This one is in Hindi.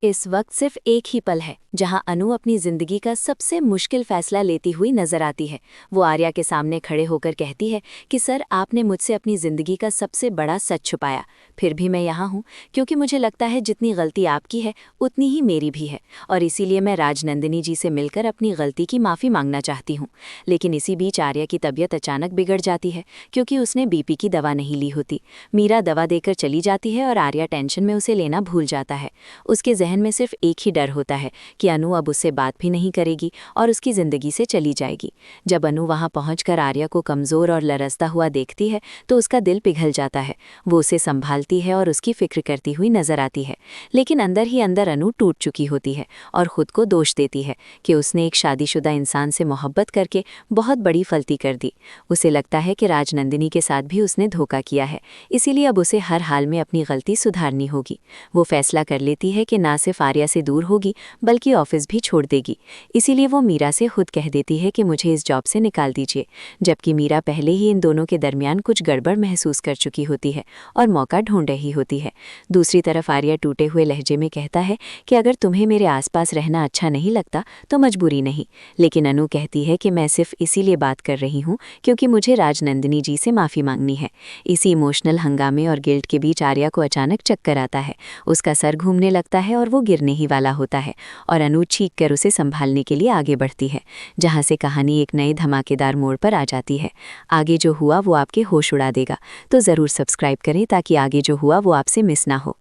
इस वक्त सिर्फ एक ही पल है जहां अनु अपनी जिंदगी का सबसे मुश्किल फैसला लेती हुई नजर आती है। वो आर्या के सामने खड़े होकर कहती है कि सर, आपने मुझसे अपनी जिंदगी का सबसे बड़ा सच छुपाया, फिर भी मैं यहाँ हूँ क्योंकि मुझे लगता है जितनी गलती आपकी है उतनी ही मेरी भी है, और इसीलिए मैं राजनंदिनी जी से मिलकर अपनी गलती की माफ़ी मांगना चाहती हूँ। लेकिन इसी बीच आर्या की तबीयत अचानक बिगड़ जाती है क्योंकि उसने बीपी की दवा नहीं ली होती। मीरा दवा देकर चली जाती है और आर्या टेंशन में उसे लेना भूल जाता है। उसके जहन में सिर्फ एक ही डर होता है कि अनु अब उससे बात भी नहीं करेगी और उसकी ज़िंदगी से चली जाएगी। जब अनु वहां पहुंचकर आर्या को कमज़ोर और लरसता हुआ देखती है तो उसका दिल पिघल जाता है। वो उसे संभालती है और उसकी फिक्र करती हुई नजर आती है, लेकिन अंदर ही अंदर अनु टूट चुकी होती है और खुद को दोष देती है कि उसने एक शादीशुदा इंसान से मोहब्बत करके बहुत बड़ी गलती कर दी। उसे लगता है कि राजनंदिनी के साथ भी उसने धोखा किया है, इसीलिए अब उसे हर हाल में अपनी गलती सुधारनी होगी। वो फैसला कर लेती है कि ना सिर्फ आर्या से दूर होगी बल्कि ऑफिस भी छोड़ देगी। इसीलिए वो मीरा से खुद कह देती है कि मुझे इस जॉब से निकाल दीजिए, जबकि मीरा पहले ही इन दोनों के दरमियान कुछ गड़बड़ महसूस कर चुकी होती है और मौका ढूंढ रही होती है। दूसरी तरफ आर्या टूटे हुए लहजे में कहता है कि अगर तुम्हें मेरे आसपास रहना अच्छा नहीं लगता तो मजबूरी नहीं, लेकिन अनु कहती है कि मैं सिर्फ इसीलिए बात कर रही हूँ क्योंकि मुझे राजनंदिनी जी से माफ़ी मांगनी है। इसी इमोशनल हंगामे और गिल्ट के बीच आर्या को अचानक चक्कर आता है, उसका सर घूमने लगता है और वो गिरने ही वाला होता है, और अनु चीख कर उसे संभालने के लिए आगे बढ़ती है, जहाँ से कहानी एक नए धमाकेदार मोड़ पर आ जाती है। आगे जो हुआ वो आपके होश उड़ा देगा, तो ज़रूर सब्सक्राइब करें ताकि आगे जो हुआ वो आपसे मिस ना हो।